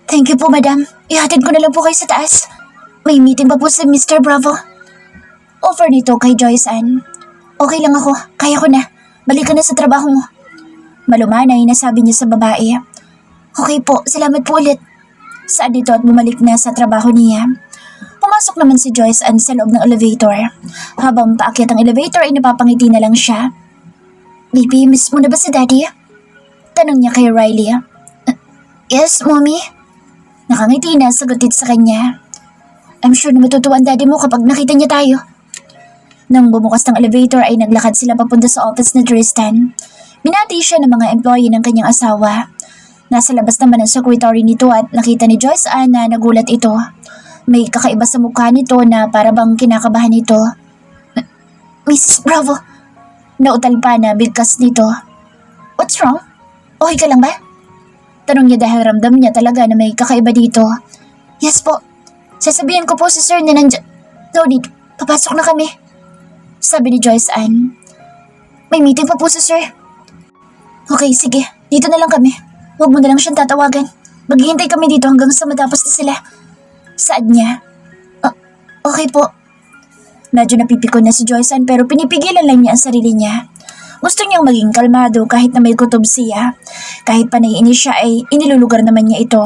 Thank you po, madam. Ihatid ko na lang po kayo sa taas. May meeting pa po si Mr. Bravo. Offer nito kay Joyce Ann. Okay lang ako, kaya ko na. Balik ka na sa trabaho mo. Malumanay na sabi niya sa babae. Okay po, salamat po ulit. Saad dito at bumalik na sa trabaho niya. Pumasok naman si Joyce Ann sa loob ng elevator. Habang paakyat ang elevator ay napapangiti na lang siya. Baby, miss mo na ba si Daddy? Tanong niya kay Riley. Yes, Mommy. Nakangiti na sagutin sa kanya. I'm sure na matutuwa ang Daddy mo kapag nakita niya tayo. Nang bumukas ng elevator ay naglakad sila papunta sa office ni Tristan. Binati siya ng mga employee ng kanyang asawa. Nasa labas naman ang secretary nito at nakita ni Joyce Ann na nagulat ito. May kakaiba sa mukha nito na para bang kinakabahan nito. Mrs. Bravo, nautal pa na bigkas nito. What's wrong? Okay ka lang ba? Tanong niya dahil ramdam niya talaga na may kakaiba dito. Yes po. Sasabihin ko po si sir na nandiyan. No need, papasok na kami. Sabi ni Joyce Ann. May meeting pa po si sir. Okay, sige. Dito na lang kami. Huwag mo na lang siyang tatawagan. Maghihintay kami dito hanggang sa matapos na sila. Saad niya. Okay po. Medyo napipikon na si Joyce Ann pero pinipigilan lang niya ang sarili niya. Gusto niyang maging kalmado kahit na may kutob siya. Kahit pa naiinis siya ay inilulugar naman niya ito.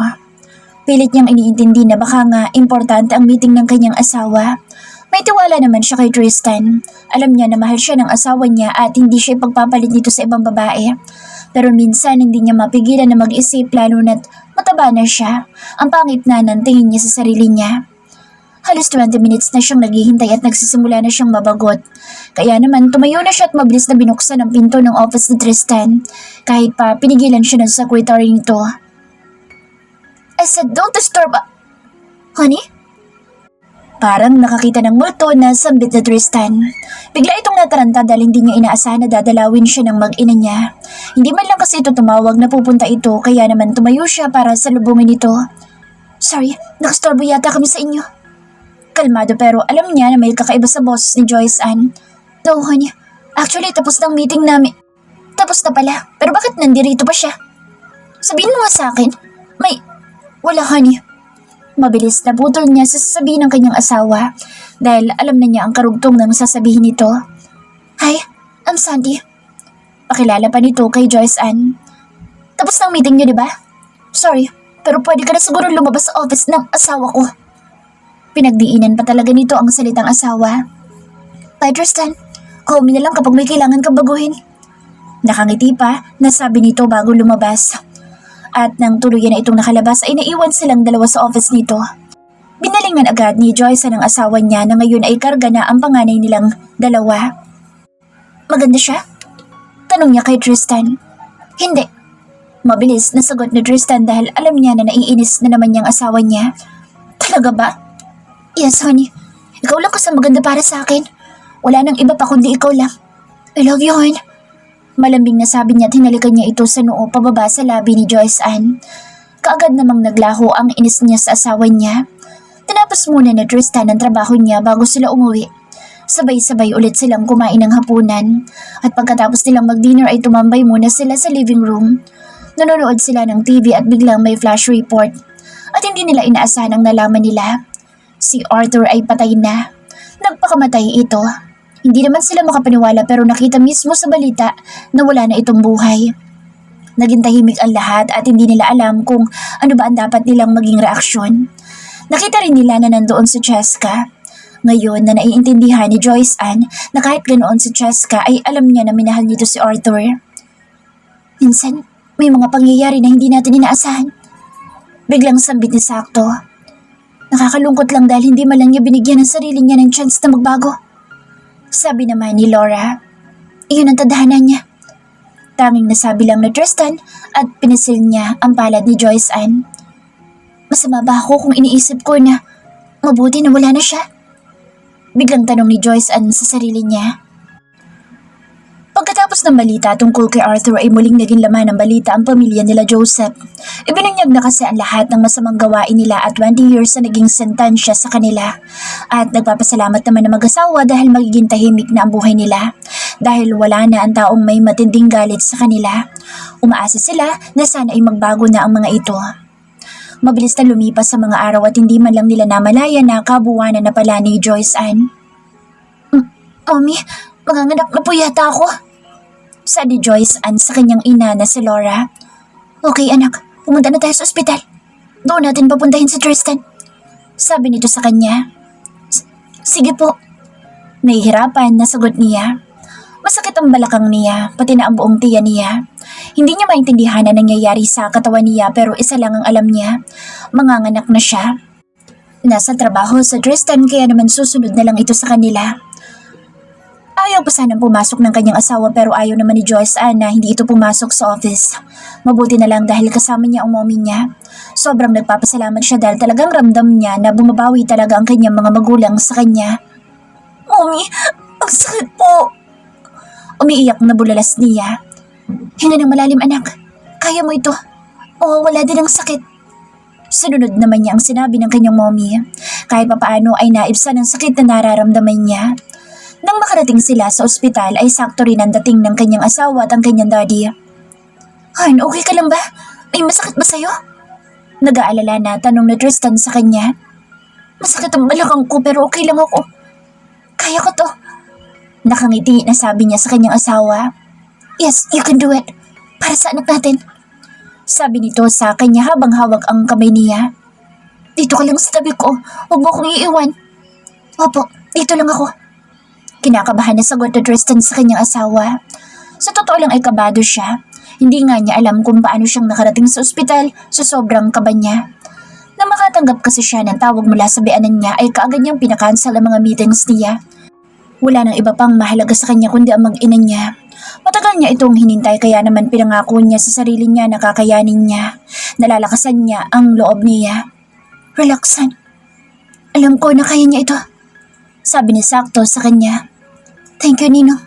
Pilit niyang iniintindi na baka nga importante ang meeting ng kanyang asawa. May tiwala naman siya kay Tristan. Alam niya na mahal siya ng asawa niya at hindi siya ipagpapalit dito sa ibang babae. Pero minsan hindi niya mapigilan na mag-isip lalo na't mataba na siya. Ang pangit na ng tingin niya sa sarili niya. Halos 20 minutes na siyang naghihintay at nagsisimula na siyang mabagot. Kaya naman tumayo na siya at mabilis na binuksan ang pinto ng office ni Tristan. Kahit pa pinigilan siya ng secretary nito. I said don't disturb. Honey? Parang nakakita ng multo na sambit na Tristan. Bigla itong nataranta dahil hindi niya inaasahan na dadalawin siya ng mag-ina niya. Hindi man lang kasi ito tumawag na pupunta ito kaya naman tumayo siya para salubungin ito. Sorry, nakastorbo yata kami sa inyo. Kalmado pero alam niya na may kakaiba sa boss ni Joyce Ann. No, honey. Actually, tapos na ang meeting namin. Tapos na pala. Pero bakit nandirito pa siya? Sabihin mo nga sa akin. Wala, honey. Mabilis na putol niya sa sasabihin ng kanyang asawa dahil alam na niya ang karugtong ng sasabihin nito. Hi, I'm Sandy. Pakilala pa nito kay Joyce Ann. Tapos na ang meeting niyo, di ba? Sorry, pero pwede ka na siguro lumabas sa office ng asawa ko. Pinagdiinan pa talaga nito ang salitang asawa. Bye, Tristan. Call me na lang kapag may kailangan kang baguhin. Nakangiti pa, nasabi nito bago lumabas. At nang tuluyan na itong nakalabas ay naiwan silang dalawa sa office nito. Binalingan agad ni Joyce ang asawa niya na ngayon ay karga na ang panganay nilang dalawa. Maganda siya? Tanong niya kay Tristan. Hindi. Mabilis na sagot ni Tristan dahil alam niya na naiinis na naman niyang asawa niya. Talaga ba? Yes, honey. Ikaw lang kasi maganda para sa akin. Wala nang iba pa kundi ikaw lang. I love you, hon. Malambing na sabi niya at hinalikan niya ito sa noo pababa sa labi ni Joyce Ann. Kaagad namang naglaho ang inis niya sa asawa niya. Tinapos muna ni Tristan ang trabaho niya bago sila umuwi. Sabay-sabay ulit silang kumain ng hapunan. At pagkatapos nilang mag-dinner ay tumambay muna sila sa living room. Nanonood sila ng TV at biglang may flash report. At hindi nila inaasahan ang nalaman nila. Si Arthur ay patay na. Nagpakamatay ito. Hindi naman sila makapaniwala pero nakita mismo sa balita na wala na itong buhay. Naging tahimik ang lahat at hindi nila alam kung ano ba ang dapat nilang maging reaksyon. Nakita rin nila na nandoon si Cheska. Ngayon na naiintindihan ni Joyce Ann na kahit ganoon si Cheska ay alam niya na minahal nito si Arthur. Minsan, may mga pangyayari na hindi natin inaasahan. Biglang sambit ni Sakto. Nakakalungkot lang dahil hindi man lang niya binigyan ng sarili niya ng chance na magbago. Sabi naman ni Laura. Iyon ang tadhana niya. Tanging nasabi lang na Tristan at pinisil niya ang palad ni Joyce Ann. Masama ba ako kung iniisip ko na mabuti na wala na siya? Biglang tanong ni Joyce Ann sa sarili niya. Pagkatapos ng balita tungkol kay Arthur ay muling naging laman ng balita ang pamilya nila Joseph. Ibinunyag na kasi ang lahat ng masamang gawain nila at 20 years na naging sentansya sa kanila. At nagpapasalamat naman ng mag-asawa dahil magiging tahimik na ang buhay nila. Dahil wala na ang taong may matinding galit sa kanila. Umaasa sila na sana ay magbago na ang mga ito. Mabilis na lumipas sa mga araw at hindi man lang nila namalaya na kabuwanan na pala ni Joyce Ann. Mommy, manganganak na po yata ako. Sabi ni Joyce Ann sa kanyang ina na si Laura. Okay anak, pumunta na tayo sa ospital. Doon natin papuntahin si Tristan. Sabi nito sa kanya. Sige po. Nahihirapan na sagot niya. Masakit ang balakang niya, pati na ang buong tiyan niya. Hindi niya maintindihan na nangyayari sa katawan niya pero isa lang ang alam niya. Manganganak na siya. Nasa trabaho sa Tristan kaya naman susunod na lang ito sa kanila. Ayaw pa sanang pumasok ng kanyang asawa pero ayaw naman ni Joyce Ann na hindi ito pumasok sa office. Mabuti na lang dahil kasama niya ang mommy niya. Sobrang nagpapasalamat siya dahil talagang ramdam niya na bumabawi talaga ang kanyang mga magulang sa kanya. Mommy, ang sakit po. Umiiyak na bulalas niya. Hinga ng malalim anak. Kaya mo ito. Mawawala din ang sakit. Sunod naman niya ang sinabi ng kanyang mommy. Kahit papaano ay naibsan ang sakit na nararamdaman niya. Nang makarating sila sa ospital ay sakto rin ang dating ng kanyang asawa at ang kanyang daddy. Han, okay ka lang ba? May masakit ba sa'yo? Nag-aalala na tanong ni Tristan sa kanya. Masakit ang balakang ko pero okay lang ako. Kaya ko to. Nakangiti na sabi niya sa kanyang asawa. Yes, you can do it. Para sa anak natin. Sabi nito sa kanya habang hawak ang kamay niya. Dito ka lang sa tabi ko. Huwag mo akong iiwan. Opo, dito lang ako. Kinakabahan na sagot ni Tristan sa kanyang asawa. Sa totoo lang ay kabado siya. Hindi nga niya alam kung paano siyang nakarating sa ospital sa sobrang kaba niya. Nang makatanggap kasi siya ng tawag mula sa bianan niya ay kaagad niyang pinakansel ang mga meetings niya. Wala nang iba pang mahalaga sa kanya kundi ang mag-ina niya. Matagal niya itong hinintay kaya naman pinangako niya sa sarili niya na kakayanin niya. Nalalakasan niya ang loob niya. Relaxan. Alam ko na kaya niya ito. Sabi ni Sakto sa kanya. Thank you, Ninong.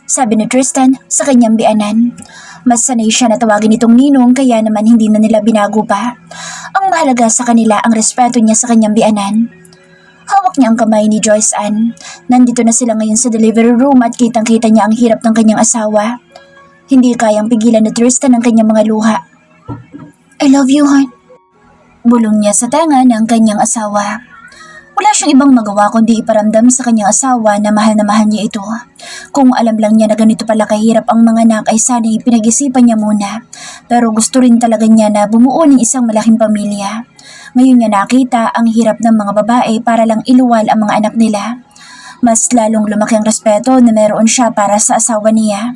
Sabi ni Tristan sa kanyang bianan. Mas sanay siya na tawagin itong Ninong kaya naman hindi na nila binago pa. Ang mahalaga sa kanila ang respeto niya sa kanyang bianan. Hawak niya ang kamay ni Joyce Ann. Nandito na sila ngayon sa delivery room at kitang-kita niya ang hirap ng kanyang asawa. Hindi kayang pigilan ni Tristan ang kanyang mga luha. I love you, hon. Bulong niya sa tanga ng kanyang asawa. Wala siyang ibang magawa kundi iparamdam sa kanyang asawa na mahal niya ito. Kung alam lang niya na ganito pala kahirap ang mga anak ay sana'y pinag-isipan niya muna. Pero gusto rin talaga niya na bumuo ng isang malaking pamilya. Ngayon niya nakita ang hirap ng mga babae para lang iluwal ang mga anak nila. Mas lalong lumaki ang respeto na meron siya para sa asawa niya.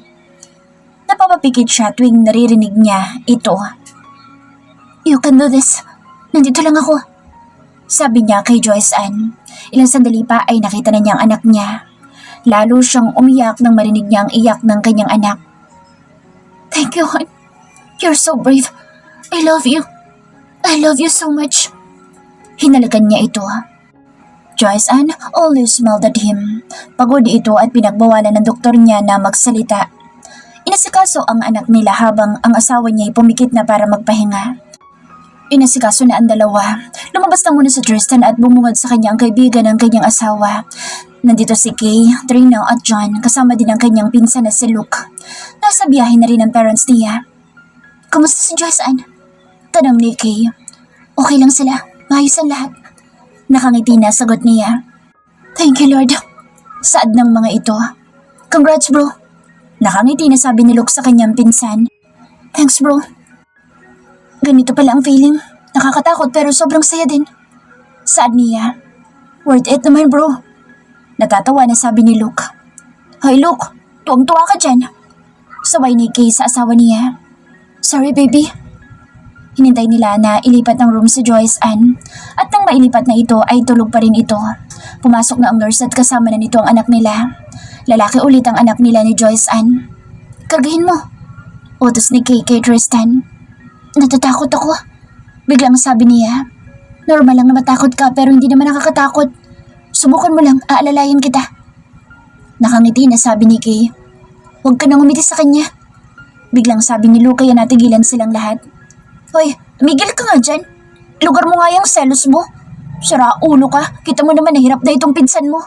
Napapapikit siya tuwing naririnig niya ito. You can do this. Nandito lang ako. Sabi niya kay Joyce Ann. Ilang sandali pa ay nakita na niya ang anak niya. Lalo siyang umiyak nang marinig niya ang iyak ng kanyang anak. Thank you, hon. You're so brave. I love you. I love you so much. Hinalagan niya ito. Joyce Ann always smiled at him. Pagod ito at pinagbawalan ng doktor niya na magsalita. Inasikaso ang anak nila habang ang asawa niya ay pumikit na para magpahinga. Inasikaso na ang dalawa. Lumabas na muna si Tristan at bumungad sa kanya ang kaibigan ng kanyang asawa. Nandito si Kay, Trina at John kasama din ang kanyang pinsan na si Luke. Nasa biyahe na rin ang parents niya. Kamusta si Joyce Ann? Tanong ni Kay. Okay lang sila. Maayos ang lahat. Nakangiti na sagot niya. Thank you, Lord. Saad ng mga ito. Congrats, bro. Nakangiti na sabi ni Luke sa kanyang pinsan. Thanks, bro. Ganito pala ang feeling. Nakakatakot pero sobrang saya din. Saad niya. Worth it naman, bro. Natatawa na sabi ni Luke. Hoy, Luke. Tuwang-tuwa ka dyan. Saway ni Kay sa asawa niya. Sorry, baby. Hinintay nila na ilipat ng room si Joyce Ann. At nang mailipat na ito ay tulog pa rin ito. Pumasok na ang nurse at kasama na nito ang anak nila. Lalaki ulit ang anak nila ni Joyce Ann. Kargahin mo. Utos ni Kay kay Tristan. Natatakot ako. Biglang sabi niya. Normal lang na matakot ka pero hindi naman nakakatakot. Subukan mo lang, aalalayan kita. Nakangiti na sabi ni Kay. Huwag ka nang umiti sa kanya. Biglang sabi ni Luke kaya natigilan silang lahat. Hoy, migil ka nga dyan. Lugar mo nga yung selos mo. Sira ulo ka, kita mo naman nahirap na itong pinsan mo.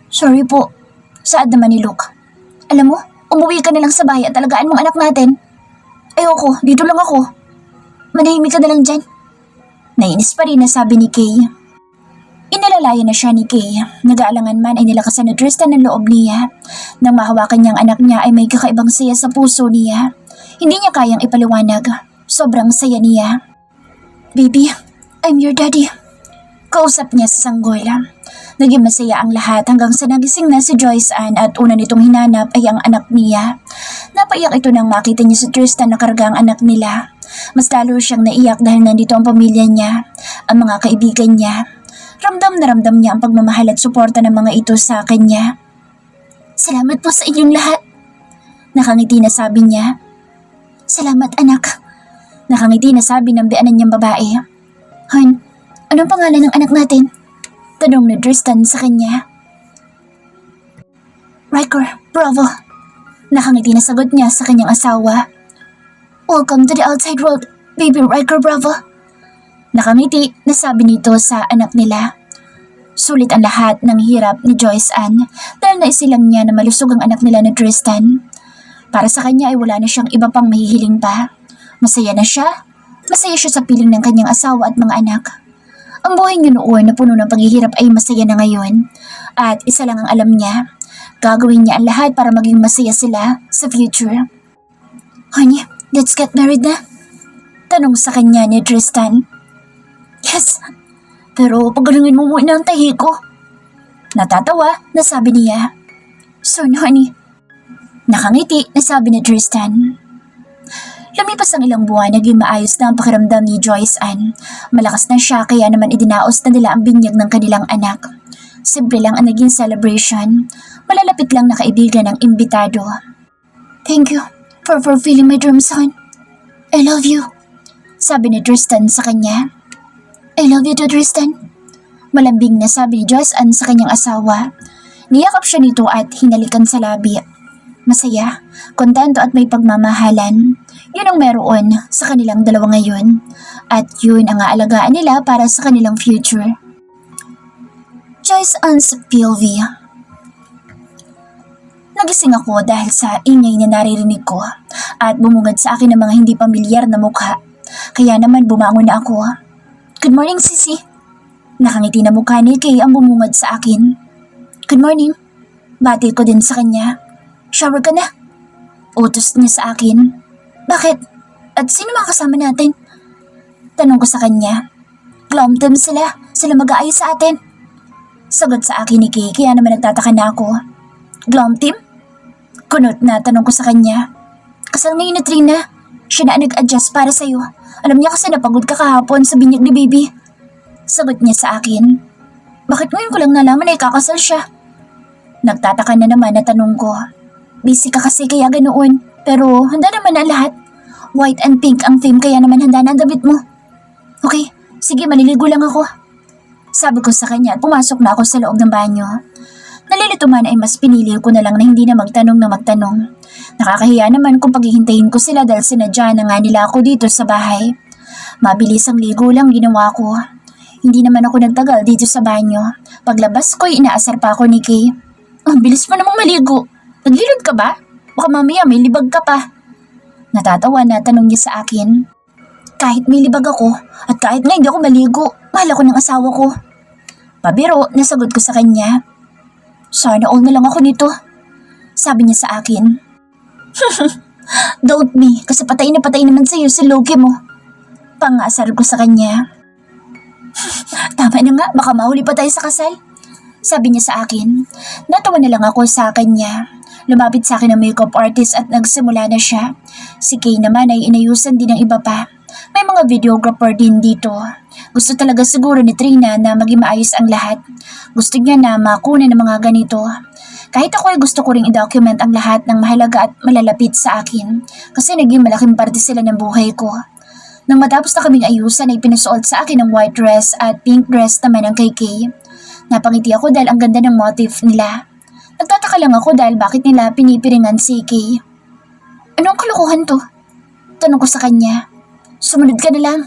Sorry po. Saad naman ni Luke. Alam mo, umuwi ka na lang sa bahay at alagaan mong anak natin. Ayoko, dito lang ako. Manahimik ka na lang dyan. Nainis pa rin na sabi ni Kay. Inalalayan na siya ni Kay. Nag-aalangan man ay nilakasan ni Tristan ang loob niya. Nang mahawakan niyang anak niya ay may kakaibang saya sa puso niya. Hindi niya kayang ipaliwanag. Sobrang saya niya. Baby, I'm your daddy. Kausap niya sa sanggol. Naging masaya ang lahat hanggang sa nagising na si Joyce Ann at una nitong hinanap ay ang anak niya. Napaiyak ito nang makita niya si Tristan na karga ang anak nila. Mas lalo siyang naiyak dahil nandito ang pamilya niya, ang mga kaibigan niya. Ramdam na ramdam niya ang pagmamahal at suporta ng mga ito sa kanya. Salamat po sa inyong lahat. Nakangiti na sabi niya. Salamat anak. Nakangiti na sabi ng bianan niyang babae. Han, anong pangalan ng anak natin? Tanong ni Tristan sa kanya. Riker, Bravo. Nakangiti na sagot niya sa kanyang asawa. Welcome to the outside world, baby Riker Bravo. Nakangiti na sabi nito sa anak nila. Sulit ang lahat ng hirap ni Joyce Ann dahil naisilang niya na malusog ang anak nila ni Tristan. Para sa kanya ay wala na siyang iba pang mahihiling pa. Masaya na siya. Masaya siya sa piling ng kanyang asawa at mga anak. Ang buhay niya noon na puno ng paghihirap ay masaya na ngayon. At isa lang ang alam niya. Gagawin niya ang lahat para maging masaya sila sa future. Honey, let's get married na? Tanong sa kanya ni Tristan. Yes, pero pagalungin mo muna ang tahi ko. Natatawa na sabi niya. Soon, honey. Nakangiti na sabi ni Tristan. Lumipas ang ilang buwan, naging maayos na ang pakiramdam ni Joyce Ann. Malakas na siya kaya naman idinaos na nila ang binyag ng kanilang anak. Simple lang ang naging celebration. Malalapit lang na kaibigan ang imbitado. Thank you for fulfilling my dreams, son. I love you. Sabi ni Tristan sa kanya. I love you too, Tristan. Malambing na sabi ni Joyce Ann sa kanyang asawa. Niyakap siya nito at hinalikan sa labi. Masaya, kontento at may pagmamahalan. Yun ang meron sa kanilang dalawa ngayon. At yun ang aalagaan nila para sa kanilang future. Joyce Ann's POV. Nagising ako dahil sa ingay na naririnig ko at bumungad sa akin ng mga hindi pamilyar na mukha. Kaya naman bumangon na ako. Good morning, Sisi. Nakangiti na mukha ni Kay ang bumungad sa akin. Good morning. Bati ko din sa kanya. Shower ka na. Utos niya sa akin. Bakit? At sino mga kasama natin? Tanong ko sa kanya. Glom team sila. Sila mag-aayos sa atin. Sagot sa akin ni Kay kaya naman nagtataka na ako. Glom team? Kunot na tanong ko sa kanya. Kasal ngayon na Trina. Siya na nag-adjust para sa'yo. Alam niya kasi napagod ka kahapon sa binyag ni baby. Sagot niya sa akin. Bakit ngayon ko lang nalaman na ikakasal siya? Nagtataka na naman na tanong ko. Busy ka kasi kaya ganoon. Pero handa naman na lahat. White and pink ang theme kaya naman handa na ang damit mo. Okay, sige maliligo lang ako. Sabi ko sa kanya at pumasok na ako sa loob ng banyo. Nalilito man ay mas pinili ko na lang na hindi na magtanong. Nakakahiya naman kung paghihintayin ko sila dahil sinadya na nga nila ako dito sa bahay. Mabilis ang ligo lang ginawa ko. Hindi naman ako nagtagal dito sa banyo. Paglabas ko inaasar pa ako ni Kay. Ang bilis mo namang maligo. Naglilod ka ba? Baka mamaya may libag ka pa. Natatawa na tanong niya sa akin. Kahit may libag ako at kahit nga hindi ako maligo, mahal ako ng asawa ko. Pabiro, nasagot ko sa kanya. Sana all na lang ako nito. Sabi niya sa akin. Don't be, kasi patay na patay naman sa'yo si Loki mo. Pangasar ko sa kanya. Tama na nga, baka mahuli pa tayo sa kasal. Sabi niya sa akin. Natawa na lang ako sa kanya. Lumapit sa akin ang makeup artist at nagsimula na siya. Si Kay naman ay inayusan din ng iba pa. May mga videographer din dito. Gusto talaga siguro ni Trina na maging maayos ang lahat. Gusto niya na makunan ng mga ganito. Kahit ako ay gusto ko ring i-document ang lahat ng mahalaga at malalapit sa akin. Kasi naging malaking parte sila ng buhay ko. Nang matapos na kaming ayusan ay pinasuot sa akin ng white dress at pink dress naman ang kay Kay. Napangiti ako dahil ang ganda ng motif nila. Nagtataka lang ako dahil bakit nila pinipiringan si Kay. Anong kalokohan to? Tanong ko sa kanya. Sumunod ka na lang.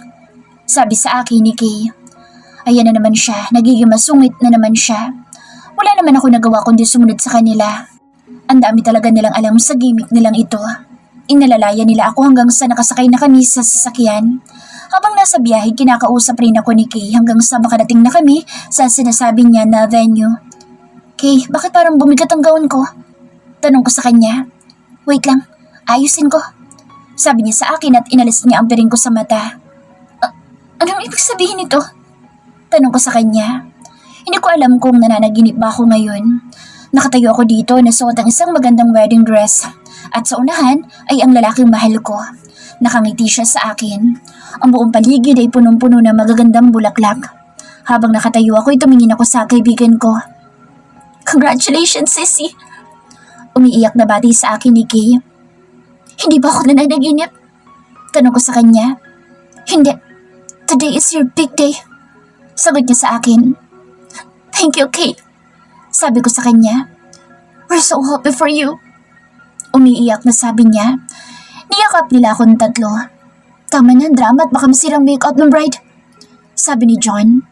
Sabi sa akin ni Kay. Ayan na naman siya, nagiging masungit na naman siya. Wala naman ako nagawa kundi sumunod sa kanila. Ang dami talaga nilang alam sa gimmick nilang ito. Inalalaya nila ako hanggang sa nakasakay na kami sa sasakyan. Habang nasa biyahe, kinakausap rin ako ni Kay hanggang sa makarating na kami sa sinasabi niya na venue. Kay, bakit parang bumigat ang gown ko? Tanong ko sa kanya. Wait lang, ayusin ko. Sabi niya sa akin at inalis niya ang piring ko sa mata. Anong ibig sabihin nito? Tanong ko sa kanya. Hindi ko alam kung nananaginip ba ako ngayon. Nakatayo ako dito na suot ang isang magandang wedding dress. At sa unahan ay ang lalaking mahal ko. Nakangiti siya sa akin. Ang buong paligid ay punong-puno ng magagandang bulaklak. Habang nakatayo ako ay tumingin ako sa kaibigan ko. Congratulations, sissy! Umiiyak na bati sa akin ni Kay. Hindi ba ako nananaginip? Tanong ko sa kanya. Hindi. Today is your big day. Sagot niya sa akin. Thank you, Kay. Sabi ko sa kanya. We're so happy for you. Umiiyak na sabi niya. Niyakap nila akong tatlo. Tama na ang drama at baka masirang make-out ng bride. Sabi ni John.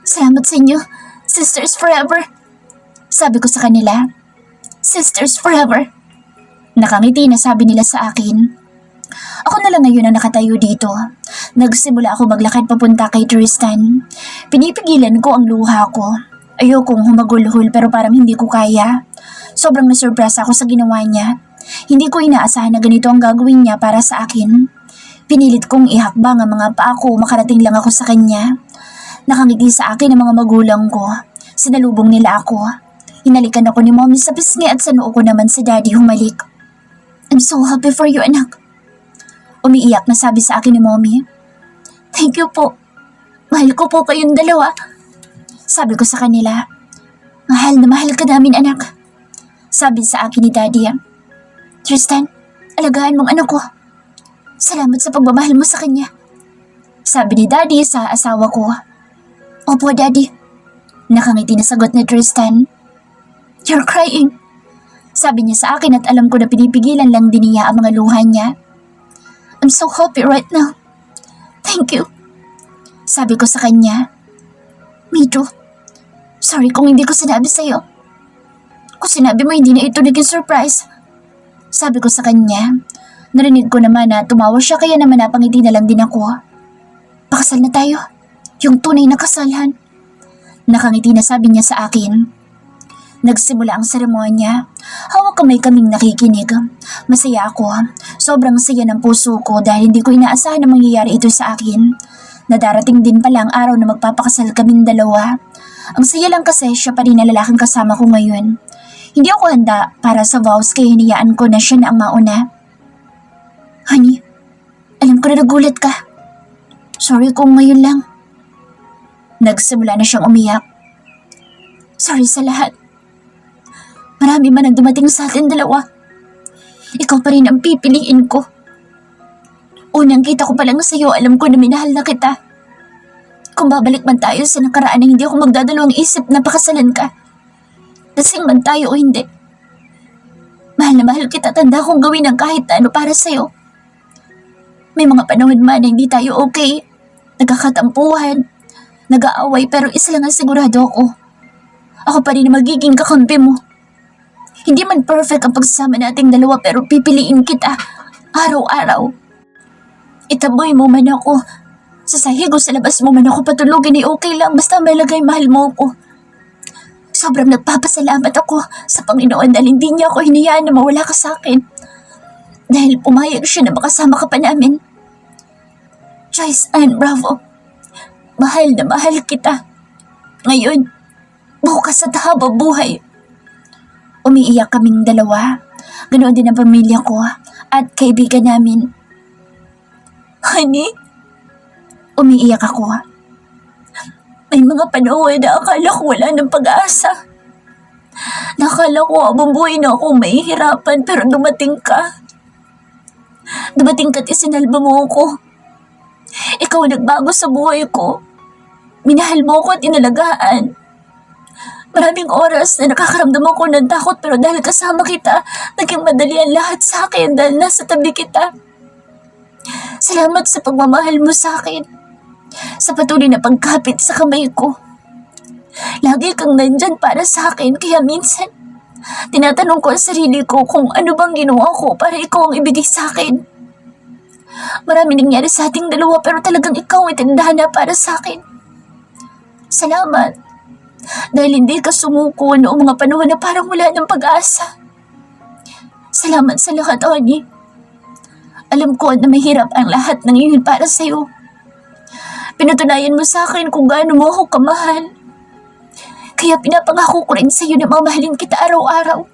Salamat sa inyo, sisters forever. Sabi ko sa kanila. Sisters forever. Nakangiti na sabi nila sa akin. Ako na lang ngayon ang nakatayo dito. Nagsimula ako maglakad papunta kay Tristan. Pinipigilan ko ang luha ko. Ayokong humagulhol pero parang hindi ko kaya. Sobrang nasurpresa ako sa ginawa niya. Hindi ko inaasahan na ganito ang gagawin niya para sa akin. Pinilit kong ihakbang ang mga paa ko, makarating lang ako sa kanya. Nakangiti sa akin ang mga magulang ko. Sinalubong nila ako. Hinalikan ako ni mommy sa pisngi at sa noo ko naman si daddy humalik. I'm so happy for you, anak. Umiiyak na sabi sa akin ni mommy. Thank you po. Mahal ko po kayong dalawa. Sabi ko sa kanila. Mahal na mahal ka namin, anak. Sabi sa akin ni daddy. Tristan, alagaan mong anak ko. Salamat sa pagmamahal mo sa kanya. Sabi ni daddy sa asawa ko. Opo, daddy. Nakangiti na sagot ni Tristan. You're crying. Sabi niya sa akin at alam ko na pinipigilan lang din niya ang mga luha niya. I'm so happy right now. Thank you. Sabi ko sa kanya. Me too. Sorry kung hindi ko sinabi sa'yo. Kung sinabi mo hindi na ito naging surprise. Sabi ko sa kanya. Narinig ko naman na tumawa siya kaya naman napangiti na lang din ako. Pakasal na tayo. Yung tunay na kasalhan. Nakangiti na sabi niya sa akin. Nagsimula ang seremonya. Hawak kamay kaming nakikinig. Masaya ako. Sobrang saya ng puso ko dahil hindi ko inaasahan na mangyayari ito sa akin. Nadarating din pala ang araw na magpapakasal kaming dalawa. Ang saya lang kasi siya pa rin na lalaking kasama ko ngayon. Hindi ako handa para sa vows kaya hinayaan ko na siya na ang mauna. Honey, alam ko na nagulat ka. Sorry kung ngayon lang. Nagsimula na siyang umiyak. Sorry sa lahat. Marami man ang dumating sa atin dalawa. Ikaw pa rin ang pipiliin ko. Unang kita ko pa lang sa'yo, alam ko na minahal na kita. Kung babalik man tayo sa nakaraan na hindi ako magdadalawang isip na pakasalan ka. Lasing man tayo o hindi. Mahal na mahal kita, tanda kong gawin ang kahit ano para sa'yo. May mga panahon man na hindi tayo okay. Nagkakatampuhan, nag-aaway pero isa lang ang sigurado ako. Ako pa rin ang magiging kakampi mo. Hindi man perfect ang pagsasama nating dalawa pero pipiliin kita araw-araw. Itaboy mo man ako. Sa sahig o sa labas mo man ako patulogin ay okay lang basta may lagay mahal mo ako. Sobrang nagpapasalamat ako sa Panginoon dahil hindi niya ako hinayaan na mawala ka sa akin. Dahil pumayag siya na makasama ka pa namin. Joyce Ann Bravo, mahal na mahal kita. Ngayon, bukas at habang buhay. Umiiyak kaming dalawa. Ganoon din ang pamilya ko at kaibigan namin. Honey, umiiyak ako. May mga panahon na akala ko wala ng pag-asa. Nakala ko habang buhay na akong mahihirapan pero dumating ka. Dumating ka't isinalba mo ako. Ikaw ang nagbago sa buhay ko. Minahal mo ako at inalagaan. Maraming oras na nakakaramdam ako ng takot pero dahil kasama kita, naging madali ang lahat sa akin dahil nasa tabi kita. Salamat sa pagmamahal mo sa akin. Sa patuloy na pagkapit sa kamay ko. Lagi kang nandyan para sa akin kaya minsan, tinatanong ko ang sarili ko kung ano bang ginawa ko para ikaw ang ibigay sa akin. Marami nangyari sa ating dalawa pero talagang ikaw ay tandana para sa akin. Salamat. Dahil hindi ka sumuko noong mga panahon na parang wala ng pag-asa. Salamat sa lahat, Oni. Alam ko na mahirap ang lahat ng iyon para sa'yo. Pinatunayan mo sa akin kung gaano mo ako kamahal. Kaya pinapangako ko rin sa'yo na mamahalin kita araw-araw.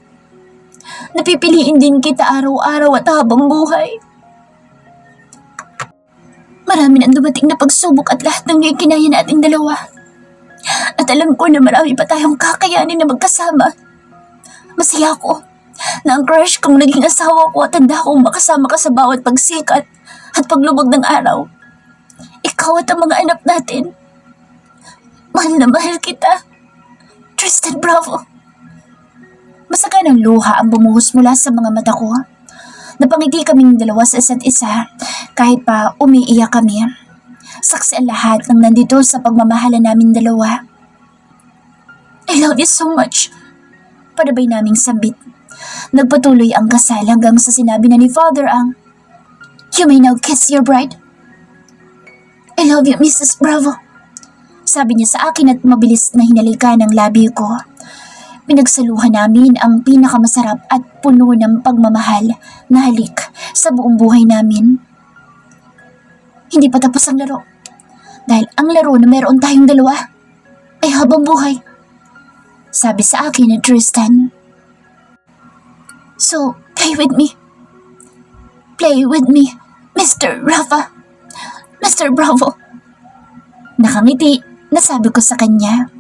Napipiliin din kita araw-araw at habang buhay. Marami nang dumating na pagsubok at lahat ng kinaya nating dalawa. At alam ko na marami pa tayong kakayanin na magkasama. Masaya ako na ang crush kong naging asawa ko at tanda kong makasama ka sa bawat pagsikat at paglubog ng araw. Ikaw at ang mga anak natin. Mahal na mahal kita. Tristan Bravo. Masaganang luha ang bumuhos mula sa mga mata ko. Napangiti kaming dalawa sa isa't isa kahit pa umiiyak kami. Saksi ang lahat ng nandito sa pagmamahala namin dalawa. I love you so much. Padabay naming sambit. Nagpatuloy ang kasal hanggang sa sinabi na ni Father ang, "You may now kiss your bride." "I love you, Mrs. Bravo." Sabi niya sa akin at mabilis na hinalikan ng labi ko. Pinagsaluhan namin ang pinakamasarap at puno ng pagmamahal na halik sa buong buhay namin. Hindi pa tapos ang laro. Dahil ang laro na meron tayong dalawa ay habang buhay. Sabi sa akin ni Tristan. "So, play with me. Play with me, Mr. Rafa. Mr. Bravo." Nakangiti na sabi ko sa kanya.